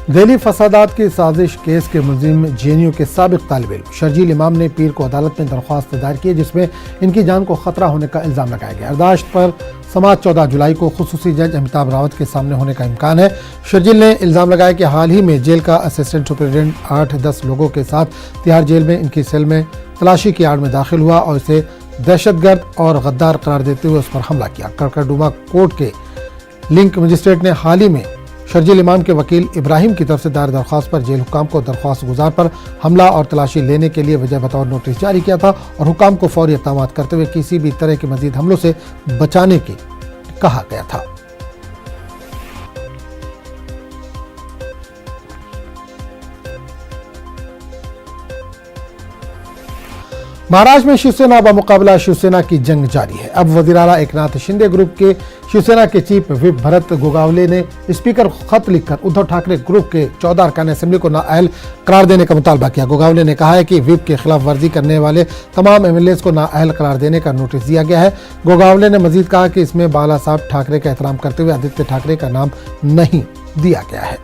दिल्ली फसादात की साजिश केस के मुलजिम जेएनयू के साबिक तालिब इल्म शर्जील इमाम ने पीर को अदालत में दरख्वास्त दायर की जिसमें इनकी जान को खतरा होने का इल्जाम लगाया गया। याददाश्त पर समाअत 14 जुलाई को खुसूसी जज अमिताभ रावत के सामने होने का इम्कान है। शर्जील ने इल्जाम लगाया कि हाल ही में जेल का असिस्टेंट सुपरिटेंडेंट 8-10 लोगों के साथ तिहाड़ जेल में इनकी सेल में तलाशी की आड़ में दाखिल हुआ और इसे दहशतगर्द और गद्दार करार देते हुए उस पर हमला किया। कड़कड़डुमा कोर्ट के लिंक मजिस्ट्रेट ने हाल ही में शर्जील इमाम के वकील इब्राहिम की तरफ से दायर दरख्वास्त पर जेल हुकाम को दरख्वास्त गुजार पर हमला और तलाशी लेने के लिए वजह बतौर नोटिस जारी किया था और हुकाम को फौरी इक़दाम करते हुए किसी भी तरह के मजीद हमलों से बचाने की कहा गया था। महाराष्ट्र में शिवसेना व मुकाबला शिवसेना की जंग जारी है। अब वज़ीर-ए-आला एकनाथ शिंदे ग्रुप के शिवसेना के चीफ व्हिप भरत गोगावले ने स्पीकर को खत लिखकर उद्धव ठाकरे ग्रुप के 14 अरकान असेंबली को नाअहल करार देने का मुतालबा किया। गोगावले ने कहा है कि व्हिप के खिलाफ वर्जी करने वाले तमाम एमएलएस को नाअहल करार देने का नोटिस दिया गया है। गोगावले ने मजीद कहा कि इसमें बाला साहब ठाकरे का एहतराम करते हुए आदित्य ठाकरे का नाम नहीं दिया गया है।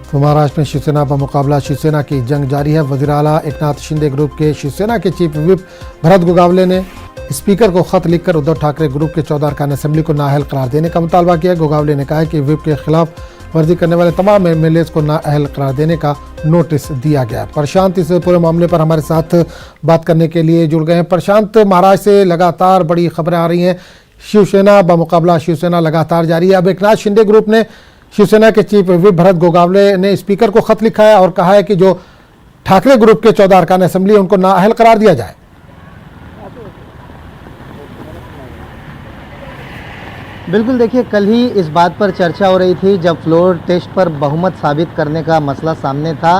तो महाराष्ट्र में शिवसेना पर मुकाबला शिवसेना की जंग जारी है। वज़ीर-ए-आला एकनाथ शिंदे ग्रुप के शिवसेना के चीफ व्हिप भरत गोगावले ने स्पीकर को खत लिखकर उद्धव ठाकरे ग्रुप के 14 अरकान असेंबली को नाअहल करार देने का मुतालबा किया। गोगावले ने कहा कि व्हिप के खिलाफ वर्जी करने वाले तमाम एमएलएस को नाअहल करार देने का नोटिस दिया गया। प्रशांत इस पूरे मामले पर हमारे साथ बात करने के लिए जुड़ गए हैं। प्रशांत, महाराष्ट्र से लगातार बड़ी खबरें आ रही हैं, शिवसेना ब मुकाबला शिवसेना लगातार जारी है। अब एकनाथ शिंदे ग्रुप ने शिवसेना के चीफ व्हिप भरत गोगावले ने स्पीकर को खत लिखा है और कहा है कि जो ठाकरे ग्रुप के 14 अरकान असेंबली उनको नाअहल करार दिया जाए। बिल्कुल, देखिए, कल ही इस बात पर चर्चा हो रही थी जब फ्लोर टेस्ट पर बहुमत साबित करने का मसला सामने था,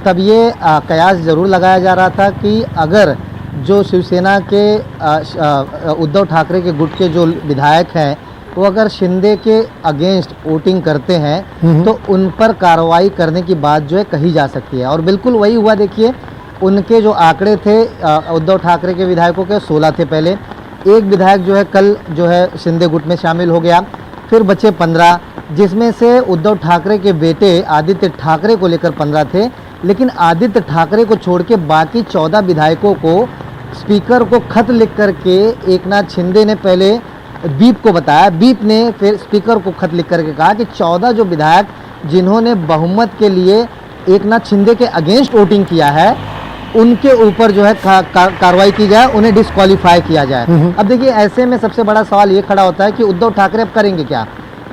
तब ये कयास जरूर लगाया जा रहा था कि अगर जो शिवसेना के उद्धव ठाकरे के गुट के जो विधायक हैं वो अगर शिंदे के अगेंस्ट वोटिंग करते हैं तो उन पर कार्रवाई करने की बात जो है कही जा सकती है। और बिल्कुल वही हुआ। देखिए, उनके जो आंकड़े थे उद्धव ठाकरे के विधायकों के 16 थे पहले। एक विधायक जो है कल जो है शिंदे गुट में शामिल हो गया, फिर बचे 15, जिसमें से उद्धव ठाकरे के बेटे आदित्य ठाकरे को लेकर 15 थे। लेकिन आदित्य ठाकरे को छोड़ के बाकी 14 विधायकों को स्पीकर को खत लिख करके एकनाथ शिंदे ने पहले बीप को बताया। बीप ने फिर स्पीकर को खत लिख करके कहा कि 14 जो विधायक जिन्होंने बहुमत के लिए एकनाथ शिंदे के अगेंस्ट वोटिंग किया है उनके ऊपर जो है कार्रवाई की जाए, उन्हें डिस्क्वालीफाई किया जाए। अब देखिए, ऐसे में सबसे बड़ा सवाल ये खड़ा होता है कि उद्धव ठाकरे अब करेंगे क्या?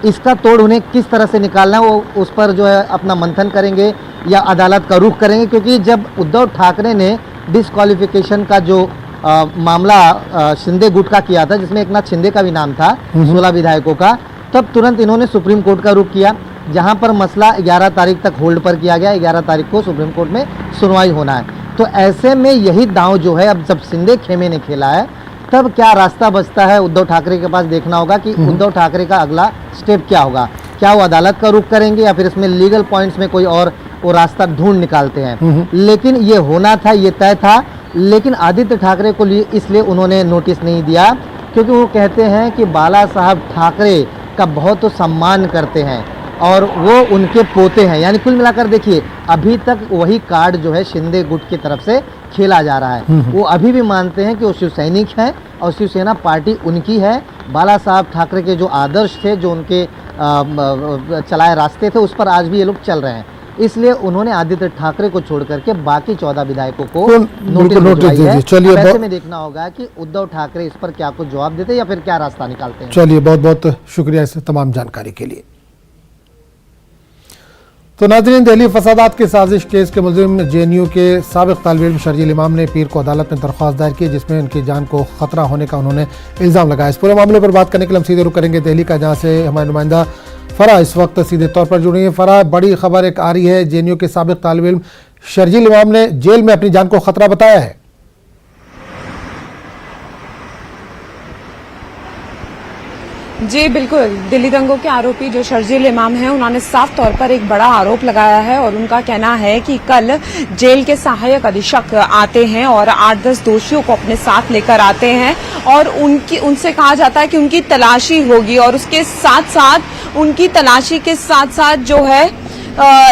इसका तोड़ उन्हें किस तरह से निकालना है, वो उस पर जो है अपना मंथन करेंगे या अदालत का रुख करेंगे। क्योंकि जब उद्धव ठाकरे ने डिस्क्वालिफिकेशन का जो मामला शिंदे गुट का किया था, जिसमें एकनाथ शिंदे का भी नाम था 16 विधायकों का, तब तुरंत इन्होंने सुप्रीम कोर्ट का रुख किया, जहां पर मसला 11 तारीख तक होल्ड पर किया गया। 11 तारीख को सुप्रीम कोर्ट में सुनवाई होना है। तो ऐसे में यही दांव जो है अब जब शिंदे खेमे ने खेला है, तब क्या रास्ता बचता है उद्धव ठाकरे के पास? देखना होगा कि उद्धव ठाकरे का अगला स्टेप क्या होगा। क्या वो अदालत का रुख करेंगे या फिर इसमें लीगल पॉइंट्स में कोई और वो रास्ता ढूंढ निकालते हैं। लेकिन ये होना था, ये तय था। लेकिन आदित्य ठाकरे को लिए इसलिए उन्होंने नोटिस नहीं दिया क्योंकि वो कहते हैं कि बाला साहब ठाकरे का बहुत तो सम्मान करते हैं और वो उनके पोते हैं। यानी कुल मिलाकर देखिए, अभी तक वही कार्ड जो है शिंदे गुट की तरफ से खेला जा रहा है। वो अभी भी मानते हैं कि वो शिव सैनिक हैं और शिवसेना पार्टी उनकी है। बाला साहब ठाकरे के जो आदर्श थे, जो उनके चलाए रास्ते थे, उस पर आज भी ये लोग चल रहे हैं। इसलिए उन्होंने आदित्य ठाकरे को छोड़ करके बाकी 14 विधायकों को नोटिस भिजवाई है। चलिए, ऐसे में देखना होगा कि उद्धव ठाकरे इस पर क्या कुछ जवाब देते हैं या फिर क्या रास्ता निकालते हैं। चलिए, बहुत बहुत शुक्रिया इस तमाम जानकारी के लिए। तो नाज़रीन, दिल्ली फसादात की साजिश केस के मुलजिम जेएनयू के साबिक तालिब इल्म शर्जील इमाम ने पीर को अदालत में दरख्वास्त दायर की जिसमें उनकी जान को खतरा होने का उन्होंने इल्ज़ाम लगाया। इस पूरे मामले पर बात करने के लिए हम सीधे रुख करेंगे दिल्ली का, जहाँ से हमारे नुमाइंदा फरा इस वक्त सीधे तौर पर जुड़ रही है। फरा, बड़ी खबर एक आ रही है, जेएनयू के साबिक तालिब इल्म शर्जील इमाम ने जेल में अपनी जान को खतरा बताया है। जी बिल्कुल, दिल्ली दंगों के आरोपी जो शर्जील इमाम हैं, उन्होंने साफ तौर पर एक बड़ा आरोप लगाया है और उनका कहना है कि कल जेल के सहायक अधीक्षक आते हैं और 8-10 दोषियों को अपने साथ लेकर आते हैं और उनसे कहा जाता है कि उनकी तलाशी होगी और उसके साथ साथ उनकी तलाशी के साथ साथ जो है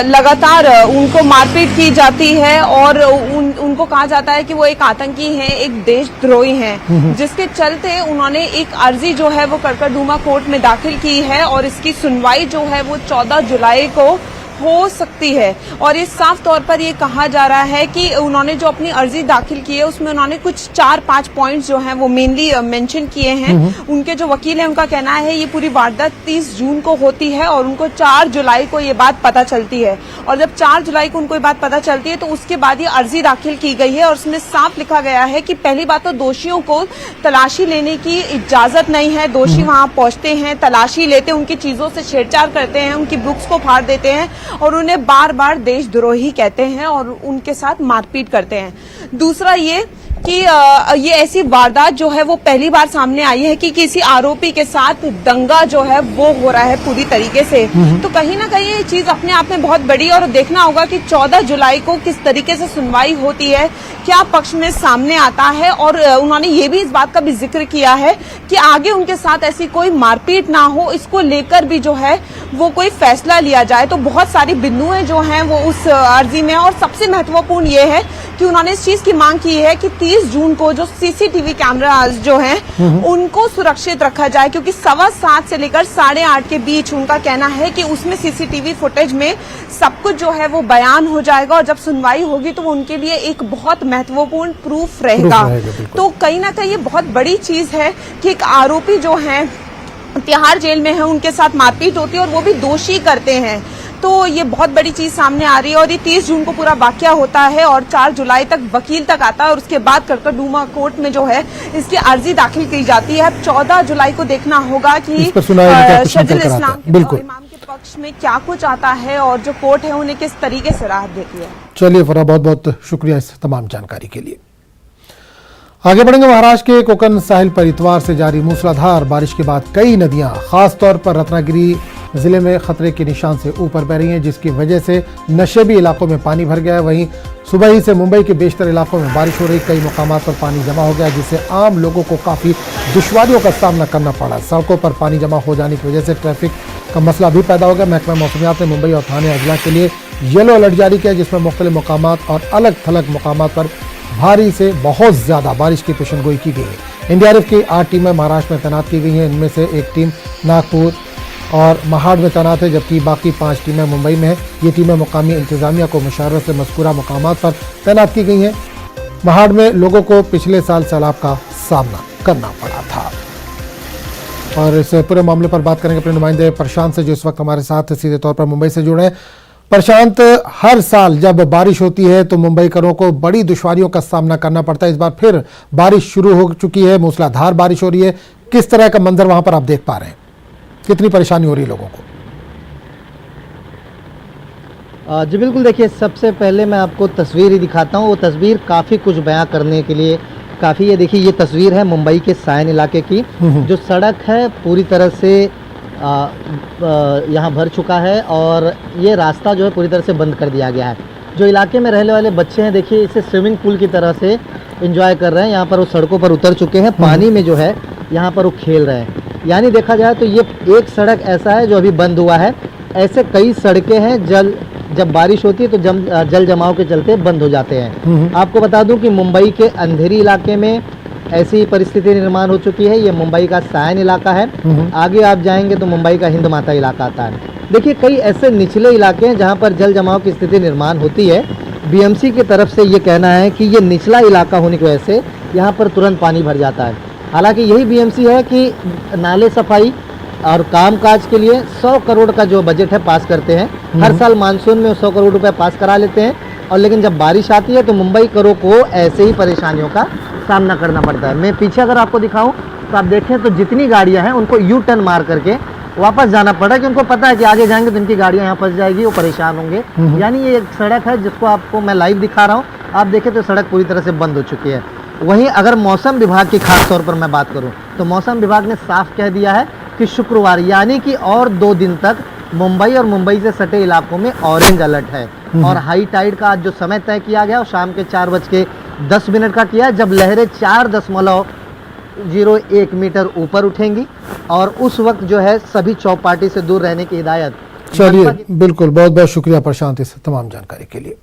लगातार उनको मारपीट की जाती है और उनको कहा जाता है कि वो एक आतंकी हैं, एक देशद्रोही हैं, जिसके चलते उन्होंने एक अर्जी जो है वो कड़कड़डूमा कोर्ट में दाखिल की है और इसकी सुनवाई जो है वो 14 जुलाई को हो सकती है। और ये साफ तौर पर ये कहा जा रहा है कि उन्होंने जो अपनी अर्जी दाखिल की है उसमें उन्होंने कुछ 4-5 पॉइंट्स जो हैं वो मेनली मेंशन किए हैं। उनके जो वकील हैं उनका कहना है ये पूरी वारदात 30 जून को होती है और उनको 4 जुलाई को ये बात पता चलती है और जब 4 जुलाई को उनको ये बात पता चलती है तो उसके बाद ये अर्जी दाखिल की गई है और उसमें साफ लिखा गया है कि पहली बात तो दोषियों को तलाशी लेने की इजाजत नहीं है। दोषी वहां पहुंचते हैं, तलाशी लेते हैं, उनकी चीजों से छेड़छाड़ करते हैं, उनकी बुक्स को फाड़ देते हैं और उन्हें बार बार देशद्रोही कहते हैं और उनके साथ मारपीट करते हैं। दूसरा ये कि ये ऐसी वारदात जो है वो पहली बार सामने आई है कि किसी आरोपी के साथ दंगा जो है वो हो रहा है पूरी तरीके से। तो कहीं ना कहीं ये चीज अपने आप में बहुत बड़ी और देखना होगा कि 14 जुलाई को किस तरीके से सुनवाई होती है, क्या पक्ष में सामने आता है। और उन्होंने ये भी इस बात का भी जिक्र किया है कि आगे उनके साथ ऐसी कोई मारपीट ना हो, इसको लेकर भी जो है वो कोई फैसला लिया जाए। तो बहुत सारी बिंदुएं जो हैं वो उस अर्जी में और सबसे महत्वपूर्ण ये है कि उन्होंने इस चीज की मांग की है कि 30 जून को जो सीसीटीवी कैमरास जो हैं उनको सुरक्षित रखा जाए, क्योंकि 7:15 से लेकर 8:30 के बीच उनका कहना है कि उसमें सीसीटीवी फुटेज में सब कुछ जो है वो बयान हो जाएगा और जब सुनवाई होगी तो वो उनके लिए एक बहुत महत्वपूर्ण प्रूफ रहेगा। तो कहीं ना कहीं ये बहुत बड़ी चीज है कि एक आरोपी जो है तिहाड़ जेल में है, उनके साथ मारपीट होती है और वो भी दोषी करते हैं। तो ये बहुत बड़ी चीज सामने आ रही है और ये 30 जून को पूरा वाकया होता है और 4 जुलाई तक वकील तक आता है और उसके बाद कड़कड़डूमा कोर्ट में जो है इसकी अर्जी दाखिल की जाती है। अब 14 जुलाई को देखना होगा कि शर्जील इमाम के पक्ष में क्या कुछ आता है और जो कोर्ट है उन्हें किस तरीके से राहत देती है। चलिए फरा, बहुत बहुत शुक्रिया इस तमाम जानकारी के लिए। आगे बढ़ेंगे। महाराष्ट्र के कोकण साहिल पर इतवार से जारी मूसलाधार बारिश के बाद कई नदियां खासतौर पर रत्नागिरी जिले में खतरे के निशान से ऊपर बह रही हैं, जिसकी वजह से नशेबी इलाकों में पानी भर गया है। वहीं सुबह ही से मुंबई के बेशतर इलाकों में बारिश हो रही, कई मुकामात पर पानी जमा हो गया, जिससे आम लोगों को काफ़ी दुश्वारियों का सामना करना पड़ा। सड़कों पर पानी जमा हो जाने की वजह से ट्रैफिक का मसला भी पैदा हो गया। महकमा मौसमियात ने मुंबई और थाने अजला के लिए येलो अलर्ट जारी किया, जिसमें मुख्तलिफ मुकामात और अलग थलग मुकामात पर भारी से बहुत ज़्यादा बारिश की पेशनगोई की गई है। एनडीआरएफ की 8 टीमें महाराष्ट्र में तैनात की गई हैं। इनमें से एक टीम नागपुर और महाड़ में तैनात है, जबकि बाकी 5 टीमें मुंबई में हैं। ये टीमें मुकामी इंतजामिया को मुशावरत से मज़कूरा मुकामात पर तैनात की गई हैं। महाड़ में लोगों को पिछले साल सैलाब का सामना करना पड़ा था। और इस पूरे मामले पर बात करेंगे अपने नुमाइंदे प्रशांत से, जो इस वक्त हमारे साथ सीधे तौर पर मुंबई से जुड़े हैं। प्रशांत, हर साल जब बारिश होती है तो मुंबईकरों को बड़ी दुश्वारियों का सामना करना पड़ता है। इस बार फिर बारिश शुरू हो चुकी है, मूसलाधार बारिश हो रही है। किस तरह का मंजर वहां पर आप देख पा रहे हैं? कितनी परेशानी हो रही है लोगों को? जी बिल्कुल, देखिए सबसे पहले मैं आपको तस्वीर ही दिखाता हूँ। वो तस्वीर काफ़ी कुछ बयां करने के लिए काफ़ी है। देखिए ये तस्वीर है मुंबई के सायन इलाके की। जो सड़क है पूरी तरह से यहाँ भर चुका है और ये रास्ता जो है पूरी तरह से बंद कर दिया गया है। जो इलाके में रहने वाले बच्चे हैं, देखिए इसे स्विमिंग पूल की तरह से एंजॉय कर रहे हैं। यहाँ पर वो सड़कों पर उतर चुके हैं, पानी में जो है यहाँ पर वो खेल रहे हैं। यानी देखा जाए तो ये एक सड़क ऐसा है जो अभी बंद हुआ है। ऐसे कई सड़कें हैं जब बारिश होती है तो जल जमाव के चलते बंद हो जाते हैं। आपको बता दूं कि मुंबई के अंधेरी इलाके में ऐसी परिस्थिति निर्माण हो चुकी है। ये मुंबई का सायन इलाका है। आगे आप जाएंगे तो मुंबई का हिंद माता इलाका आता है। देखिए कई ऐसे निचले इलाके हैं जहाँ पर जल जमाव की स्थिति निर्माण होती है। बीएमसी की तरफ से ये कहना है कि ये निचला इलाका होने की वजह से यहाँ पर तुरंत पानी भर जाता है। हालांकि यही बीएमसी है कि नाले सफाई और कामकाज के लिए 100 करोड़ का जो बजट है पास करते हैं। हर साल मानसून में 100 करोड़ रुपए पास करा लेते हैं और लेकिन जब बारिश आती है तो मुंबई करों को ऐसे ही परेशानियों का सामना करना पड़ता है। मैं पीछे अगर आपको दिखाऊं तो आप देखें तो जितनी गाड़ियां हैं उनको यू टर्न मार करके वापस जाना पड़ा, कि उनको पता है कि आगे जाएंगे तो इनकी गाड़ियां यहाँ फंस जाएगी, वो परेशान होंगे। यानी ये एक सड़क है जिसको आपको मैं लाइव दिखा रहा हूँ। आप देखें तो सड़क पूरी तरह से बंद हो चुकी है। वहीं अगर मौसम विभाग की खास तौर पर मैं बात करूं तो मौसम विभाग ने साफ कह दिया है कि शुक्रवार यानी कि और 2 दिन तक मुंबई और मुंबई से सटे इलाकों में ऑरेंज अलर्ट है। और हाई टाइड का आज जो समय तय किया गया वो शाम के 4:10 का किया, जब लहरें 4.01 मीटर ऊपर उठेंगी और उस वक्त जो है सभी चौपाटी से दूर रहने की हिदायत। चलिए, बिल्कुल, बहुत बहुत शुक्रिया प्रशांत इस तमाम जानकारी के लिए।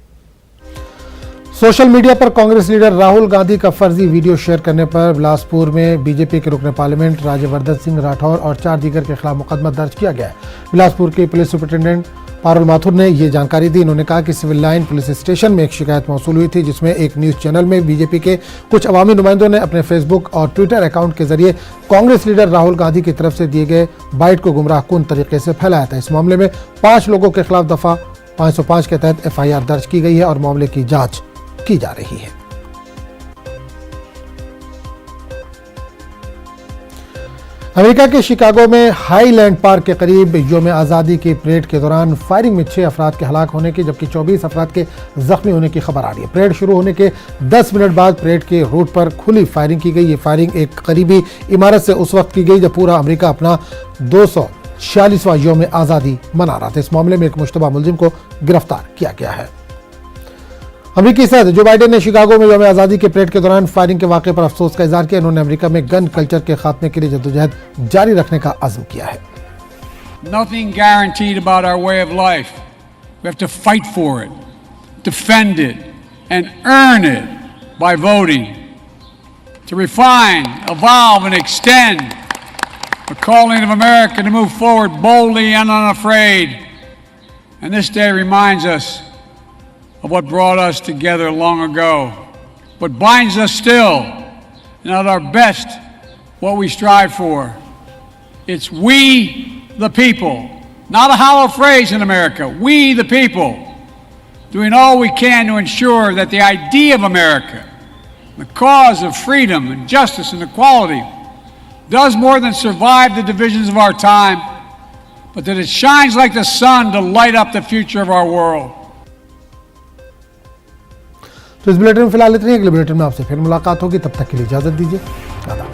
सोशल मीडिया पर कांग्रेस लीडर राहुल गांधी का फर्जी वीडियो शेयर करने पर बिलासपुर में बीजेपी के रुकन पार्लियामेंट राज्यवर्धन सिंह राठौर और 4 दीगर के खिलाफ मुकदमा दर्ज किया गया है। बिलासपुर के पुलिस सुपरिटेंडेंट पारुल माथुर ने ये जानकारी दी। इन्होंने कहा कि सिविल लाइन पुलिस स्टेशन में एक शिकायत मौसूल हुई थी, जिसमें एक न्यूज चैनल में बीजेपी के कुछ अवामी नुमाइंदों ने अपने फेसबुक और ट्विटर अकाउंट के जरिए कांग्रेस लीडर राहुल गांधी की तरफ से दिए गए बाइट को गुमराहकुन तरीके से फैलाया था। इस मामले में 5 लोगों के खिलाफ दफा 505 के तहत FIR दर्ज की गई है और मामले की जांच की जा रही है। अमेरिका के शिकागो में हाईलैंड पार्क के करीब यौम आज़ादी की परेड के दौरान फायरिंग में 6 अफराद के हलाक होने की जबकि 24 अफराद के जख्मी होने की खबर आ रही है। परेड शुरू होने के 10 मिनट बाद परेड के रूट पर खुली फायरिंग की गई। ये फायरिंग एक करीबी इमारत से उस वक्त की गई जब पूरा अमेरिका अपना 246वां यौम आज़ादी मना रहा था। इस मामले में एक मुश्तबा मुलजिम को गिरफ्तार किया गया है। अमेरिकी सदर जो बाइडेन ने शिकागो में यौम आज़ादी के परेड के दौरान फायरिंग के वाक़े पर अफसोस का इजहार किया। इन्होंने अमेरिका में गन कल्चर के खात्मे के लिए जद्दोजहद जारी रखने का अज़्म किया है। Nothing guaranteed about our way of life. We have to fight for it, defend it, and earn it by voting. To refine, evolve, and extend the calling of America to move forward boldly and unafraid. And this day reminds us of what brought us together long ago, what binds us still, and at our best, what we strive for. It's we, the people, not a hollow phrase in America, we, the people, doing all we can to ensure that the idea of America, the cause of freedom and justice and equality, does more than survive the divisions of our time, but that it shines like the sun to light up the future of our world. तो इस bulletin में फिलहाल इतनी। अगले bulletin में आपसे फिर मुलाकात होगी, तब तक के लिए इजाजत दीजिए। आदाब।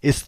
इस